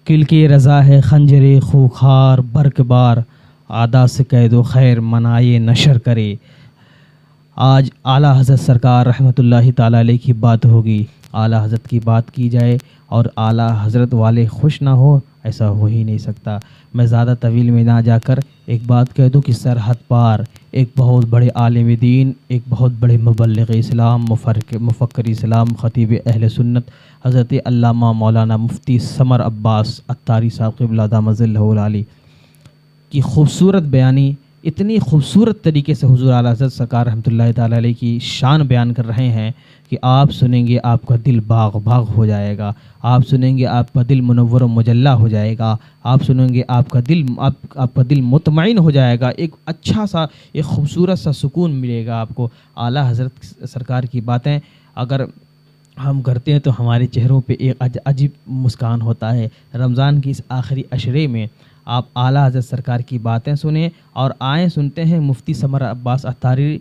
کل کی رضا ہے خنجر خوخار برقبار، آدا سے قید و خیر منائے نشر کرے۔ آج اعلیٰ حضرت سرکار رحمۃ اللہ تعالیٰ علیہ کی بات ہوگی، اعلیٰ حضرت کی بات کی جائے اور اعلیٰ حضرت والے خوش نہ ہو، ایسا ہو ہی نہیں سکتا۔ میں زیادہ طویل میں نہ جا کر ایک بات کہہ دوں کہ سرحد پار ایک بہت بڑے عالم دین، ایک بہت بڑے مبلغ اسلام، مفکر اسلام، خطیب اہل سنت حضرت علامہ مولانا مفتی سمر عباس عطاری صاحب قبلہ دامت ظلہ العالی کی خوبصورت بیانی، اتنی خوبصورت طریقے سے حضور اعلیٰ حضرت سرکار رحمۃ اللہ تعالیٰ علیہ کی شان بیان کر رہے ہیں کہ آپ سنیں گے آپ کا دل باغ باغ ہو جائے گا، آپ سنیں گے آپ کا دل منور و مجلہ ہو جائے گا، آپ سنیں گے آپ کا دل مطمئن ہو جائے گا، ایک اچھا سا ایک خوبصورت سا سکون ملے گا آپ کو۔ اعلیٰ حضرت سرکار کی باتیں اگر ہم کرتے ہیں تو ہمارے چہروں پہ ایک عجیب مسکان ہوتا ہے۔ رمضان کی اس آخری عشرے میں آپ اعلیٰ حضرت سرکار کی باتیں سنیں اور آئیں سنتے ہیں مفتی سمر عباس عطاری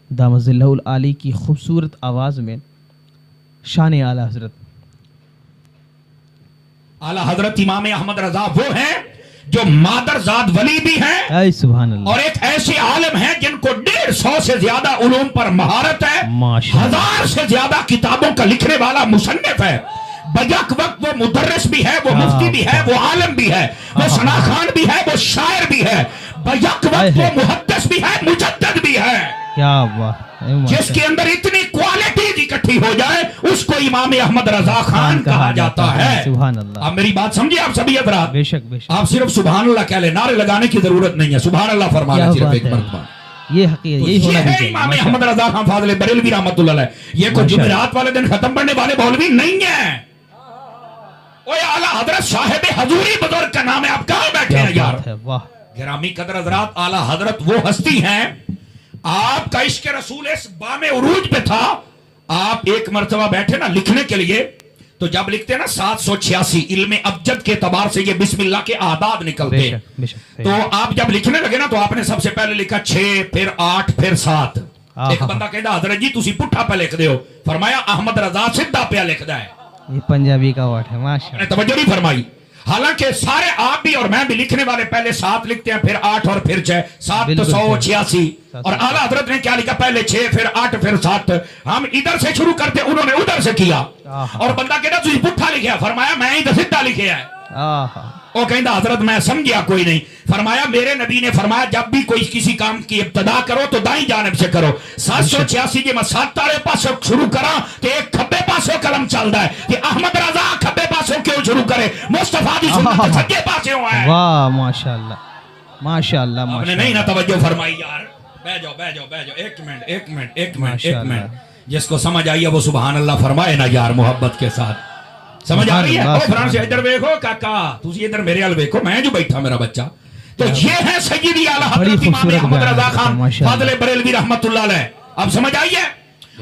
دامت ظلہ العالی کی خوبصورت آواز میں شان اعلیٰ حضرت۔ اعلیٰ حضرت امام احمد رضا وہ ہیں جو مادر زاد ولی بھی ہیں، اے سبحان اللہ، اور ایک ایسے عالم ہیں جن کو 150 سے زیادہ علوم پر مہارت ہے، ماشاءاللہ، 1000 سے زیادہ کتابوں کا لکھنے والا مصنف ہے، بیک وقت وہ مدرس بھی ہے، وہ مفتی بھی ہے، وہ عالم بھی ہے، وہ ثناخان بھی ہے، وہ شاعر بھی ہے، بیک وقت وہ محدث بھی ہے، مجدد بھی ہے۔ کیا بات، جس کے اندر اتنی کوالٹیز اکٹھی ہو جائے اس کو امام احمد رضا خان کہا جاتا ہے۔ سبحان اللہ، اب میری بات سمجھے آپ سبھی حضرات، بے شک بے شک، آپ صرف سبحان اللہ کہہ لیں، نعرے لگانے کی ضرورت نہیں ہے، سبحان اللہ فرمانا صرف ایک مرتبہ۔ یہ حقیقت یہی ہونا بھی چاہیے۔ امام احمد رضا خان فاضل بریلوی رحمۃ اللہ علیہ، یہ کوئی جمعرات والے دن ختم پڑھنے والے مولوی نہیں ہیں۔ اوے اعلیٰ حضرت صاحب حضوری بزرگ کا نام ہے، آپ کہاں بیٹھے ہیں یار؟ واہ، گرامی قدر حضرات، اعلیٰ حضرت وہ ہستی ہیں، آپ کا عشق رسول اس بام عروج پہ تھا۔ آپ ایک مرتبہ بیٹھے نا لکھنے کے لیے، تو جب لکھتے نا 786 علم ابجد کے اعتبار سے یہ بسم اللہ کے اعداد نکلتے، تو آپ جب لکھنے لگے نا تو آپ نے سب سے پہلے لکھا 6 پھر 8 پھر 7۔ ایک بندہ کہتا حضرت جی تسی پٹھا پہ لکھ دے ہو، فرمایا احمد رضا سدھا پہ لکھ دا ہے۔ یہ پنجابی کا ورڈ ہے، ماشاءاللہ، توجہ نہیں فرمائی۔ حالانکہ سارے آپ بھی اور میں بھی لکھنے والے پہلے 7 لکھتے ہیں، پھر 8 اور پھر 6، 7 تو 186، اور اعلیٰ حضرت نے کیا لکھا؟ پہلے 6 پھر 8 پھر 7۔ ہم ادھر سے شروع کرتے، انہوں نے ادھر سے کیا، اور بندہ کہتا تجھے پٹھا لکھیا، فرمایا میں ہی تو سدھا لکھیا ہے۔ وہ کہتا حضرت میں سمجھیا کوئی نہیں، فرمایا میرے نبی نے فرمایا جب بھی کوئی کسی کام کی ابتدا کرو تو دائیں جانب سے کرو۔ 786 جی میں 7 والے پاسوں شروع کرا تو ایک کھبے پاسوں قلم چلتا ہے کہ احمد رضا کھبے پاسوں کیوں شروع کرے، مصطفیٰ دی سنت سجے پاسوں ہے۔ واہ ماشاءاللہ ماشاءاللہ آپ نے نہیں نہ توجہ فرمائی یار۔ بیٹھ جاؤ بیٹھ جاؤ بیٹھ جاؤ، ایک منٹ، جس کو سمجھ آئی ہے وہ سبحان اللہ فرمائے نا یار، محبت کے ساتھ۔ سمجھ آ رہی ہے؟ او فرانس ادھر دیکھو کاکا، تسی ادھر میرے ال دیکھو، میں جو بیٹھا میرا بچہ، تو یہ ہے سیدی اعلیٰ حضرت امام احمد رضا خان فاضل بریلوی رحمۃ اللہ علیہ۔ اب سمجھ آئی ہے؟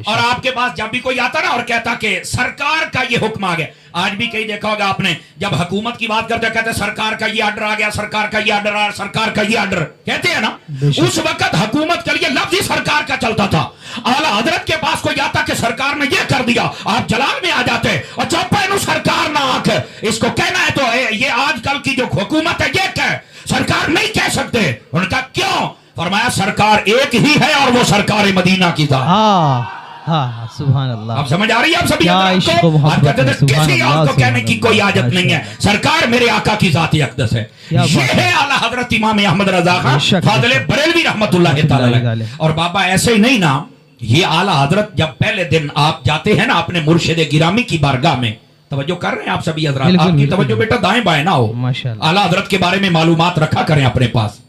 اور آپ کے پاس جب بھی کوئی آتا نا اور کہتا کہ سرکار کا یہ حکم آ گیا، آج بھی کہیں دیکھا ہوگا آپ نے، جب حکومت کی بات کرتے کہتے سرکار کا یہ آرڈر آ گیا، سرکار کا یہ آرڈر آ، سرکار کا یہ آرڈر کہتے ہیں نا۔ اس وقت حکومت کے لیے لفظ ہی سرکار کا چلتا تھا۔ اعلیٰ حضرت کے پاس کوئی آتا کہ سرکار نے یہ کر دیا، آپ جلال میں آ جاتے اور چوپا انہوں سرکار نہ آکھ، اس کو کہنا ہے تو یہ آج کل کی جو حکومت ہے یہ کہ سرکار نہیں کہہ سکتے۔ انہوں نے کہا کیوں؟ فرمایا سرکار ایک ہی ہے اور وہ سرکار مدینہ کی ذات۔ ہاں سبحان اللہ، آپ سمجھ آ رہی ہے؟ آپ سبھی حضرات کو آپ کہتے تھے کسی اور کو کہنے کی کوئی حاجت نہیں ہے، سرکار میرے آقا کی ذات اقدس ہے۔ یہ ہے اعلیٰ حضرت امام احمد رضا خان فاضل بریلوی رحمۃ اللہ تعالی۔ اور بابا ایسے ہی نہیں نا، یہ اعلیٰ حضرت جب پہلے دن آپ جاتے ہیں نا اپنے مرشد گرامی کی بارگاہ میں، توجہ کر رہے ہیں آپ سبھی حضرات؟ آپ کی توجہ بیٹا دائیں بائیں نہ ہو، اعلیٰ حضرت کے بارے میں معلومات رکھا کریں اپنے پاس۔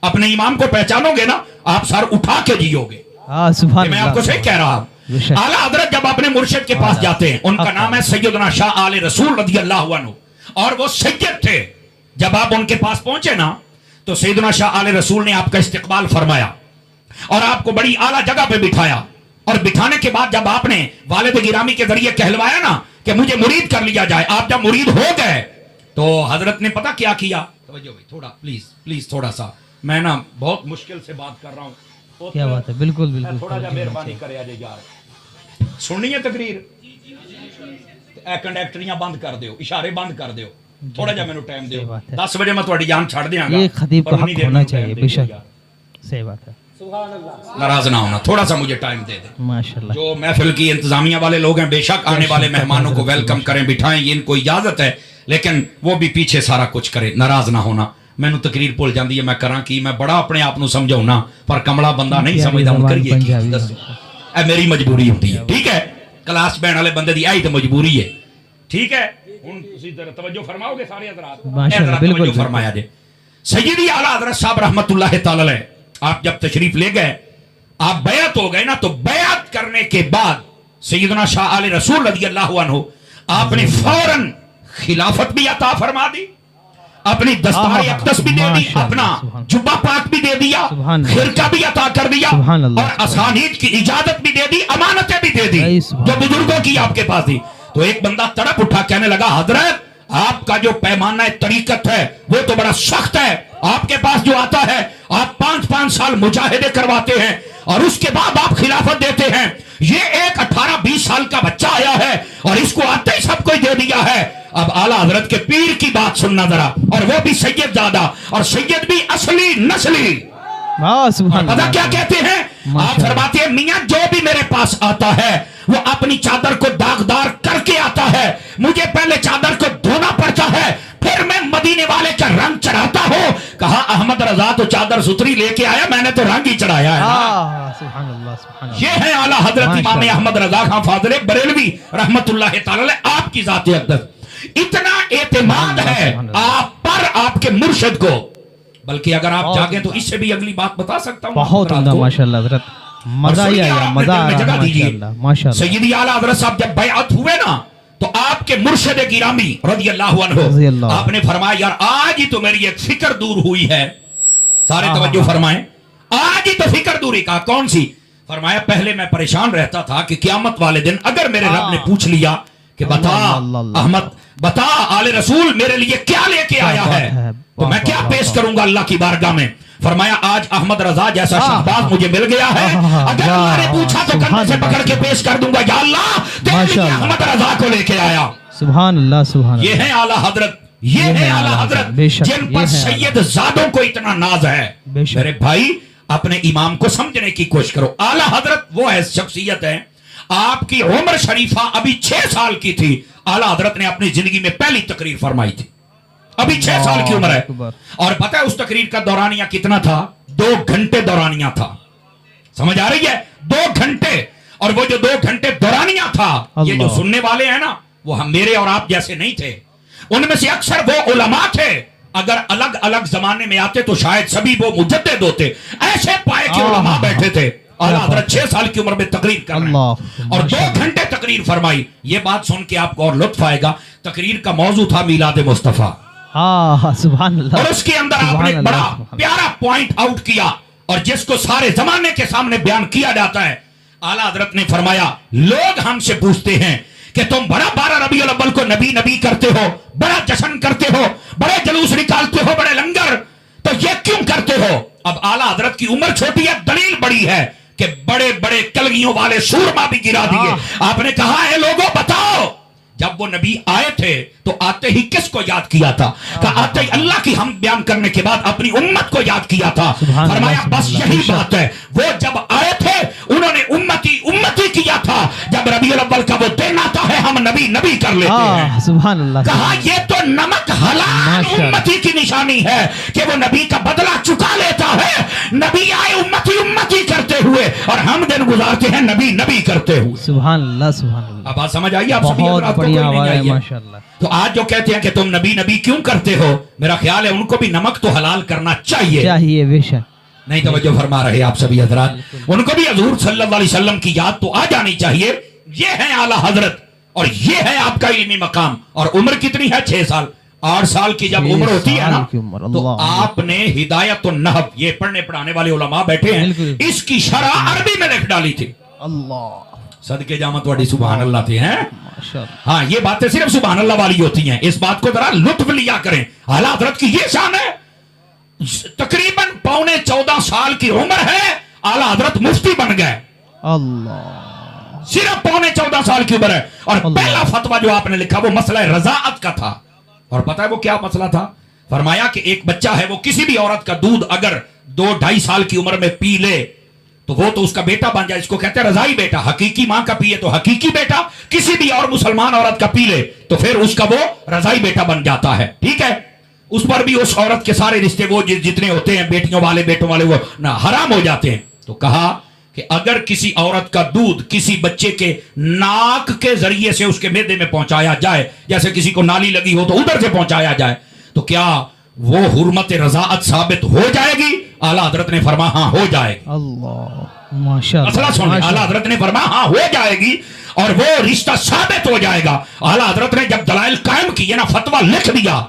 اپنے امام کو پہچانو گے نا آپ سر اٹھا کے جیو گے۔ میں آپ کو صحیح کہہ رہا ہوں۔ اعلیٰ حضرت جب اپنے مرشد کے پاس جاتے ہیں، ان کا نام ہے سیدنا شاہ آل رسول رضی اللہ عنہ، اور وہ سید تھے۔ جب آپ ان کے پاس پہنچے نا تو سیدنا شاہ آل رسول نے آپ کا استقبال فرمایا اور آپ کو بڑی اعلیٰ جگہ پہ بٹھایا، اور بٹھانے کے بعد جب آپ نے والد گرامی کے ذریعے کہلوایا نا کہ مجھے مرید کر لیا جائے، آپ جب مرید ہو گئے تو حضرت نے پتا کیا کیا؟ توجہ بھائی تھوڑا پلیز تھوڑا سا، میں نا بہت مشکل سے بات کر رہا ہوں۔ کیا بات ہے، بالکل تھوڑا جا مہربانی کرے آجے یار، سننی ہے تقریر؟ اے کنڈیکٹریاں بند کر دیو، اشارے بند کر دیو، تھوڑا جا مینوں ٹائم دیو بات ہے۔ 10 بجے میں تہاڈی جان چھڑ دیاں گا یہ خطیب پر کا انی حق دیر ہونا مینوں چاہیے ٹائم بے دیو شک، یار۔ صحیح بات ہے، ناراض نہ ہونا، تھوڑا سا مجھے ٹائم دے دیں۔ ماشاءاللہ، جو محفل کی انتظامیہ والے لوگ ہیں بے شک آنے والے مہمانوں کو ویلکم کریں، بٹھائیں، یہ ان کو اجازت ہے، لیکن وہ بھی پیچھے سارا کچھ کرے، ناراض نہ ہونا۔ مینوں تقریر بھول جاندی ہے، میں کراں کی، میں بڑا اپنے آپ نو سمجھاؤنا پر کملا بندہ نہیں سمجھدا، ہن کریے کی دسو، اے میری مجبوری ہوندی ہے، ٹھیک ہے؟ کلاس بہن والے بندے دی ایہی تے مجبوری ہے، ٹھیک ہے؟ ہن تسی ذرا توجہ فرماؤ گے سارے حضرات، ماشاءاللہ، بالکل توجہ فرمایا جے۔ سیدی اعلیٰ حضرت صاحب رحمت اللہ تعالی علیہ آپ جب تشریف لے گئے، آپ بیعت ہو گئے نا، تو بیعت کرنے کے بعد سیدنا شاہ آل رسول رضی اللہ عنہ آپ نے فوراً خلافت بھی عطا فرما دی، اپنی دستار اقدس بھی دے دی، اپنا جبہ پاک بھی دے دیا، خرقہ بھی عطا کر دیا، اور اسانید کی اجازت بھی دے دی، امانتیں بھی دے دی جو بزرگوں کی آپ کے پاس تھی۔ تو ایک بندہ تڑپ اٹھا کہنے لگا حضرت آپ کا جو پیمانہ طریقت ہے وہ تو بڑا سخت ہے، آپ کے پاس جو آتا ہے آپ 5 سال مجاہدے کرواتے ہیں اور اس کے بعد آپ خلافت دیتے ہیں، یہ ایک 18-20 سال کا بچہ آیا ہے اور اس کو آتے ہی سب کوئی دے دیا ہے۔ اب اعلیٰ حضرت کے پیر کی بات سننا ذرا، اور وہ بھی سید زادہ، اور سید بھی اصلی نسلی۔ پتہ کیا کہتے ہیں؟ آپ فرماتے ہیں میاں جو بھی میرے پاس آتا ہے وہ اپنی چادر کو داغدار کر کے آتا ہے، مجھے پہلے چادر کو دھونا پڑتا ہے، پھر میں مدینے والے کا رنگ چڑھاتا ہوں۔ کہا احمد رضا تو چادر ستری لے کے آیا، میں نے تو رنگ ہی چڑھایا ہے نا۔ یہ ہے اعلیٰ حضرت امام احمد رضا خان فاضل بریلوی رحمت اللہ تعالی علیہ، آپ کی ذات اقدس۔ اتنا اعتماد ہے آپ پر، آپ کے مرشد کو، بلکہ اگر آپ جاگیں تو اس سے بھی اگلی بات بتا سکتا ہوں۔ بہت عمدہ، ماشاءاللہ حضرت، مزہ ہی آیا، مزہ آ رہا ہے ماشاءاللہ۔ سیدی اعلیٰ حضرت صاحب جب بیعت ہوئے نا تو آپ کے مرشد گرامی رضی اللہ عنہ آپ نے فرمایا یار آج ہی تو میری ایک فکر دور ہوئی ہے، سارے توجہ فرمائیں، آج ہی تو فکر دوری، کہا کون سی؟ فرمایا پہلے میں پریشان رہتا تھا کہ قیامت والے دن اگر میرے رب نے پوچھ لیا کہ بتا احمد، بتا آل رسول میرے لیے کیا لے کے آیا ہے، تو میں کیا پیش کروں گا اللہ کی بارگاہ میں؟ فرمایا آج احمد رضا جیسا شہباز مجھے مل گیا ہے، اگر اللہ نے پوچھا تو کندھے سے پکڑ کے پیش کر دوں گا، یا اللہ تیرے لیے احمد رضا کو لے کے آیا۔ سبحان اللہ، سبحان اللہ۔ یہ ہے اعلیٰ حضرت، یہ ہے اعلیٰ حضرت جن پر سید زادوں کو اتنا ناز ہے۔ میرے بھائی اپنے امام کو سمجھنے کی کوشش کرو۔ اعلیٰ حضرت وہ ہے شخصیت ہے، آپ کی عمر شریفہ ابھی 6 سال کی تھی، اعلیٰ حضرت نے اپنی زندگی میں پہلی تقریر فرمائی تھی، ابھی 6 سال کی عمر ہے، اور پتہ ہے اس تقریر کا دورانیہ کتنا تھا؟ 2 گھنٹے دورانیہ تھا، سمجھ آ رہی ہے؟ 2 گھنٹے، اور وہ جو 2 گھنٹے دورانیہ تھا، یہ جو سننے والے ہیں نا وہ ہم میرے اور آپ جیسے نہیں تھے، ان میں سے اکثر وہ علماء تھے، اگر الگ الگ زمانے میں آتے تو شاید سبھی وہ مجدد ہوتے، ایسے پائے کے علماء بیٹھے تھے۔ اعلیٰ حضرت 6 سال کی عمر میں تقریر کر رہے ہیں اور 2 گھنٹے تقریر فرمائی۔ یہ بات سن کے آپ کو اور لطف آئے گا، تقریر کا موضوع تھا میلاد مصطفیٰ، سبحان اللہ، اور اس کے اندر آپ نے بڑا پیارا پوائنٹ آؤٹ کیا، اور جس کو سارے زمانے کے سامنے بیان کیا جاتا ہے۔ اعلیٰ حضرت نے فرمایا لوگ ہم سے پوچھتے ہیں کہ تم بڑا 12 ربیع الاول کو نبی نبی کرتے ہو، بڑا جشن کرتے ہو، بڑے جلوس نکالتے ہو، بڑے لنگر، تو یہ کیوں کرتے ہو؟ اب اعلیٰ حضرت کی عمر چھوٹی ہے، دلیل بڑی ہے کہ بڑے بڑے کلگیوں والے سورما بھی گرا دیے۔ آپ نے کہا اے لوگوں بتاؤ، جب وہ نبی آئے تھے تو آتے ہی کس کو یاد کیا تھا؟ کہ آتے ہی اللہ کی حمد بیان کرنے کے بعد اپنی امت کو یاد کیا تھا۔ فرمایا بس یہی بات ہے، وہ جب آئے تھے انہوں نے امتی امتی کیا تھا، جب ربیع الاول کا وہ دن آتا ہے ہم نبی نبی کر لیتے ہیں۔ سبحان اللہ، کہا یہ تو نمک حلال امتی کی نشانی ہے کہ وہ نبی کا بدلہ چکا لیتا ہے، نبی آئے امتی امتی کرتے ہوئے اور ہم دن گزارتے ہیں نبی نبی کرتے ہوئے۔ سبحان اللہ، سبحان اللہ، اب بات سمجھ آئی آپ سبھی حضرات کو؟ ماشاءاللہ۔ تو آج جو کہتے ہیں کہ تم نبی نبی کیوں کرتے ہو، میرا خیال ہے ان کو بھی نمک تو حلال کرنا چاہیے، بے شک، نہیں توجہ فرما رہے آپ سبھی حضرات، ان کو بھی حضور صلی اللہ علیہ وسلم کی یاد تو آ جانی چاہیے۔ یہ ہے اعلیٰ حضرت اور یہ ہے آپ کا علمی مقام، اور عمر کتنی ہے؟ 6 سال، 8 سال کی جب عمر ہوتی ہے نا تو آپ نے ہدایت النحو، یہ پڑھنے پڑھانے والے علماء بیٹھے ہیں، اس کی شرح عربی میں لکھ ڈالی تھی۔ اللہ صدقے جامت والی سبحان اللہ تھی ہیں۔ ہاں یہ باتیں صرف سبحان اللہ والی ہوتی ہیں، اس بات کو ذرا لطف لیا کریں۔ اعلیٰ حضرت کی یہ شان ہے، تقریباً 14.25 سال کی عمر ہے، اعلیٰ حضرت مفتی بن گئے، اللہ، صرف 14.25 سال کی عمر ہے، اور پہلا فتویٰ جو آپ نے لکھا وہ مسئلہ رضاعت کا تھا۔ اور پتہ ہے وہ کیا مسئلہ تھا؟ فرمایا کہ ایک بچہ ہے وہ کسی بھی عورت کا دودھ اگر 2-2.5 سال کی عمر میں پی لے تو وہ تو اس کا بیٹا بن جائے. اس کو کہتے ہیں رضائی بیٹا. حقیقی ماں کا پیے تو حقیقی بیٹا, کسی بھی اور مسلمان عورت کا پی لے تو پھر اس کا وہ رضائی بیٹا بن جاتا ہے. ٹھیک ہے, اس پر بھی اس عورت کے سارے رشتے وہ جتنے ہوتے ہیں بیٹیوں والے بیٹوں والے وہ حرام ہو جاتے ہیں. تو کہا کہ اگر کسی عورت کا دودھ کسی بچے کے ناک کے ذریعے سے اس کے معدے میں پہنچایا جائے, جیسے کسی کو نالی لگی ہو تو ادھر سے پہنچایا جائے, تو کیا وہ حرمت رضاعت ثابت ہو جائے گی؟ اعلیٰ حضرت نے فرمایا ہاں ہو جائے گی. اللہ ماشاء مسئلہ اللہ. سن, اعلیٰ حضرت نے فرمایا ہاں ہو جائے گی اور وہ رشتہ ثابت ہو جائے گا. اعلیٰ حضرت نے جب دلائل قائم کیے نا, فتویٰ لکھ دیا,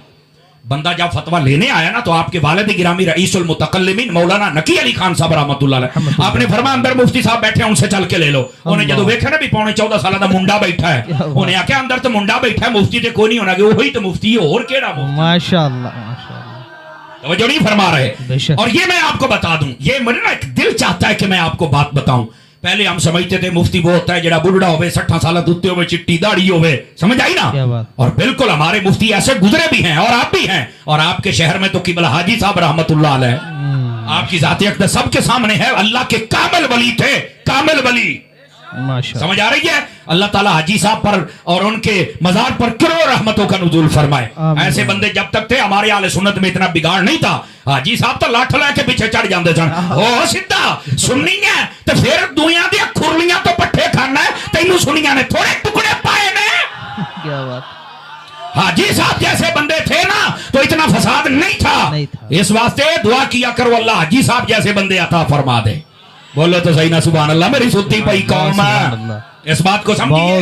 بندہ جب فتویٰ لینے آیا نا تو آپ کے والد گرامی رئیس المتکلمین مولانا نقی علی خان صاحب رحمۃ اللہ علیہ, آپ نے فرمایا اندر مفتی صاحب بیٹھے ہیں ان سے چل کے لے لو. انہیں جدو دیکھا نا بھی 14.5 سال کا منڈا بیٹھا ہے, انہیں آکھیا اندر تو منڈا بیٹھا ہے, مفتی تے کوئی نہیں ہونا کہ وہی تو مفتی ہے, اور کیڑا مفتی. ماشاء اللہ ماشاء اللہ. توجہ نہیں فرما رہے. اور یہ میں آپ کو بتا دوں, یہ میرے نا ایک دل چاہتا ہے کہ میں آپ کو بات بتاؤں. پہلے ہم سمجھتے تھے مفتی وہ ہوتا ہے جڑا بڑھڑا ہوئے 60 سالہ دتے ہوئے چٹی داڑھی ہوئے, سمجھ آئی نا. اور بالکل ہمارے مفتی ایسے گزرے بھی ہیں اور آپ بھی ہیں, اور آپ کے شہر میں تو قبلہ حاجی صاحب رحمت اللہ علیہ, آپ کی ذات اقدس سب کے سامنے ہے, اللہ کے کامل ولی تھے, کامل ولی. سمجھ آ رہی ہے؟ اللہ تعالیٰ حاجی صاحب پر اور ان کے مزار پر کروڑ رحمتوں کا نزول فرمائے. ایسے بندے جب تک تھے ہمارے اہل سنت میں اتنا بگاڑ نہیں تھا. حاجی صاحب تو لاٹھ لے کے پیچھے چڑھ جاندے سن, او سیدھا سننی ہے تو پھر دنیا دی کھرلیاں تو پٹھے کھانا ہے, تینوں سنیاں نے تھوڑے ٹکڑے پائے نے. کیا بات. حاجی صاحب جیسے بندے تھے نا تو اتنا فساد نہیں تھا. اس واسطے دعا کیا کرو اللہ حاجی صاحب جیسے بندے عطا فرما دے. بولو تو صحیح نا سبحان اللہ. میری ستی پئی قوم ہے, اس بات کو سمجھیے.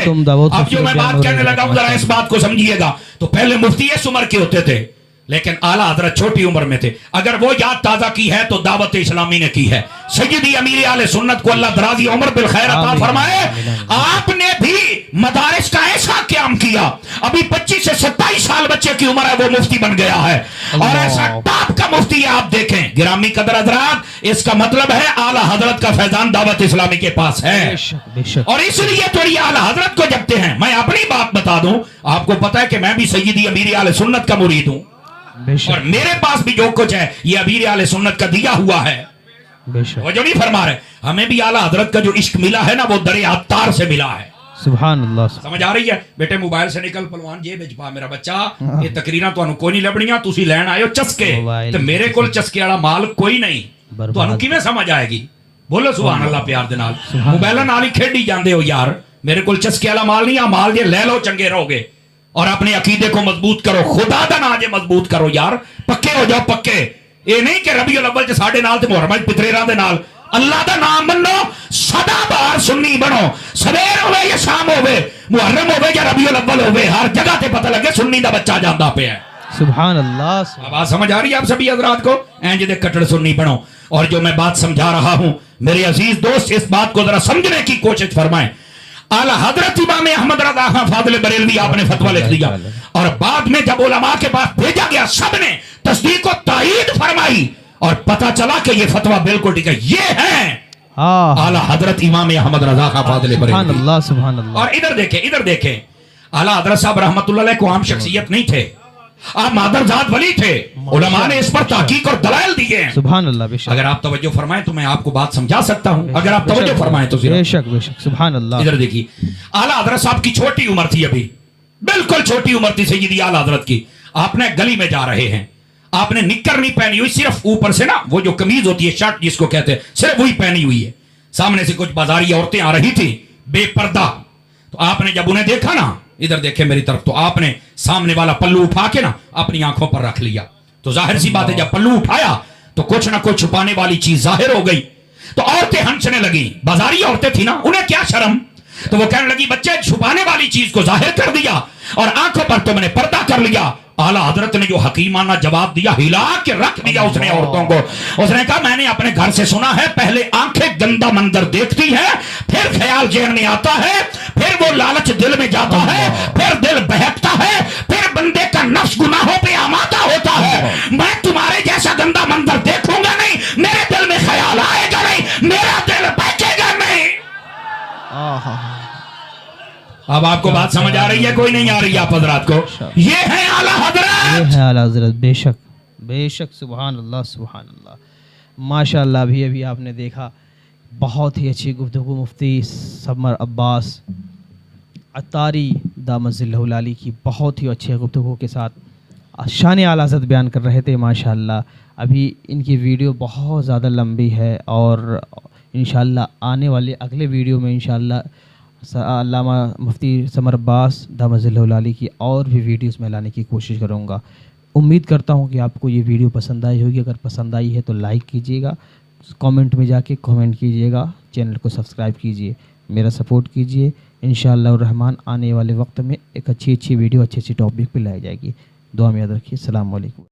اب جو میں بات کہنے لگا ہوں ذرا اس بات کو سمجھیے گا. تو پہلے مفتی اس عمر کے ہوتے تھے لیکن اعلیٰ حضرت چھوٹی عمر میں تھے. اگر وہ یاد تازہ کی ہے تو دعوت اسلامی نے کی ہے. سیدی امیر اہل سنت کو اللہ درازی عمر بالخیر عطا فرمائے. آپ نے بھی مدارس کا ایسا قیام کیا, ابھی 25 سے 27 سال بچے کی عمر ہے وہ مفتی بن گیا ہے, اور ایسا ٹاپ کا مفتی ہے. آپ دیکھیں گرامی قدر حضرات, اس کا مطلب ہے اعلیٰ حضرت کا فیضان دعوت اسلامی کے پاس ہے. اور اس لیے تو یہ اعلیٰ حضرت کو جپتے ہیں. میں اپنی بات بتا دوں, آپ کو پتا ہے کہ میں بھی سیدی امیر اہل سنت کا مرید ہوں, اور میرے پاس بھی جو کچھ ہے یہ امیر اہل سنت کا دیا ہوا ہے. وہ جو نہیں فرما رہے, ہمیں بھی اعلیٰ حضرت کا جو عشق ملا ہے نا وہ درے عطار سے ملا ہے. سبحان اللہ. سمجھ آ رہی ہے؟ بیٹے موبائل سے نکل پلوان جیب وچ پا میرا بچہ, یہ تقریراں تانوں کوئی نہیں لبنیاں, تسی لین آئے ہو چسکے, تے میرے کول چسکے والا مال کوئی نہیں, تانوں کیویں سمجھ آئے گی؟ بولو سبحان اللہ پیار دے نال. موبائلاں نال ہی کھیڈی جاندے ہو یار, میرے کول چسکے والا مال نہیں, آ مال جے لے لو چنگے رہو گے, اور اپنے عقیدے کو مضبوط کرو, خدا دا نام جے مضبوط کرو یار, پکے ہو جاؤ پکے. یہ نہیں کہ ربیع الاول چ ساڈے نال تے محرم وچ پتریراں دے نال. اللہ دا نام منو, سدا بار سنی بنو, سویر ہوے یا شام ہوے, محرم ہوے یا ربیع الاول ہوے, ہر جگہ تے پتہ لگے سنی دا بچہ جاندا پیا ہے. سبحان اللہ. آواز سمجھ آ رہی ہے آپ سبھی حضرات کو؟ اینج دے کٹڑ سنی بنو. اور جو میں بات سمجھا رہا ہوں میرے عزیز دوست, اس بات کو ذرا سمجھنے کی کوشش فرمائیں. اعلیٰ حضرت امام احمد رضا خان فاضل بریلوی آپ نے فتویٰ لکھ دیا, اور بعد میں جب علماء کے پاس بھیجا گیا سب نے تصدیق و تائید فرمائی, اور پتہ چلا کہ یہ فتویٰ بالکل ٹھیک ہے. یہ ہیں اعلیٰ حضرت امام احمد رضا خان فاضل بریلوی. سبحان اللہ سبحان اللہ. اور ادھر دیکھیں اعلیٰ حضرت صاحب رحمت اللہ علیہ کو عام شخصیت نہیں تھے, آپ مادر ذات ولی تھے. علماء نے اس پر تحقیق اور دلائل دیے ہیں. سبحان اللہ. بے شک. اگر آپ توجہ فرمائیں تو میں آپ کو بات سمجھا سکتا ہوں, اگر آپ توجہ فرمائیں تو. بے شک بے شک. سبحان اللہ. ادھر دیکھیے, اعلیٰ حضرت صاحب کی چھوٹی عمر تھی, ابھی بالکل چھوٹی عمر تھی سیدی اعلیٰ حضرت کی. آپ نے گلی میں جا رہے ہیں, آپ نے نکر نہیں پہنی ہوئی, صرف اوپر سے نا وہ جو قمیض ہوتی ہے شرٹ جس کو کہتے ہیں صرف وہی پہنی ہوئی ہے. سامنے سے کچھ بازاری عورتیں آ رہی تھی بے پردہ, تو آپ نے جب انہیں دیکھا نا, ادھر دیکھیں میری طرف, تو آپ نے سامنے والا پلو اٹھا کے نا اپنی آنکھوں پر رکھ لیا. تو ظاہر سی بات ہے جب پلو اٹھایا تو کچھ نہ کچھ چھپانے والی چیز ظاہر ہو گئی. تو عورتیں ہنسنے لگیں, بازاری عورتیں تھی نا, انہیں کیا شرم, تو وہ کہنے لگی بچے چھپانے والی چیز کو ظاہر کر دیا اور آنکھوں پر تم نے پردہ کر لیا. اعلیٰ حضرت نے جو حکیمانہ جواب دیا, ہلا کے رکھ دیا اس نے عورتوں کو. اس نے کہا میں نے اپنے گھر سے سنا ہے, پہلے آنکھیں گندا منظر دیکھتی ہے, پھر خیال ذہن میں آتا ہے, پھر وہ لالچ دل میں جاتا ہے, پھر دل بہکتا ہے, پھر بندے کا نفس گناہوں پہ آمادہ ہوتا ہے. میں تمہارے جیسا گندا منظر دیکھوں گا نہیں, میرے دل میں خیال آئے گا نہیں, میرا دل بہکے گا نہیں. اب آپ کو بات سمجھ آ رہی ہے کوئی نہیں آ رہی آپ حضرات کو؟ یہ ہے اعلیٰ حضرت، یہ ہے اعلیٰ حضرت، بے شک سبحان اللہ سبحان اللہ، ماشاء اللہ۔ ابھی آپ نے دیکھا بہت ہی اچھی گفتگو مفتی سمر عباس عطاری دامت ظلہ العالی کی بہت ہی اچھے گفتگو کے ساتھ شان اعلیٰ حضرت بیان کر رہے تھے ماشاء اللہ۔ ابھی ان کی ویڈیو بہت زیادہ لمبی ہے اور انشاءاللہ آنے والے اگلے ویڈیو میں انشاءاللہ علامہ مفتی سمر عباس دامت ظلہ العالی کی اور بھی ویڈیوز میں لانے کی کوشش کروں گا۔ امید کرتا ہوں کہ آپ کو یہ ویڈیو پسند آئی ہوگی، اگر پسند آئی ہے تو لائک کیجیے گا، کامنٹ میں جا کے کامنٹ کیجیے گا، چینل کو سبسکرائب کیجیے، میرا سپورٹ کیجیے۔ انشاءاللہ الرحمن آنے والے وقت میں ایک اچھی ویڈیو اچھی ٹاپک پہ لائی جائے گی۔ دعا میں یاد رکھیے۔ السلام علیکم۔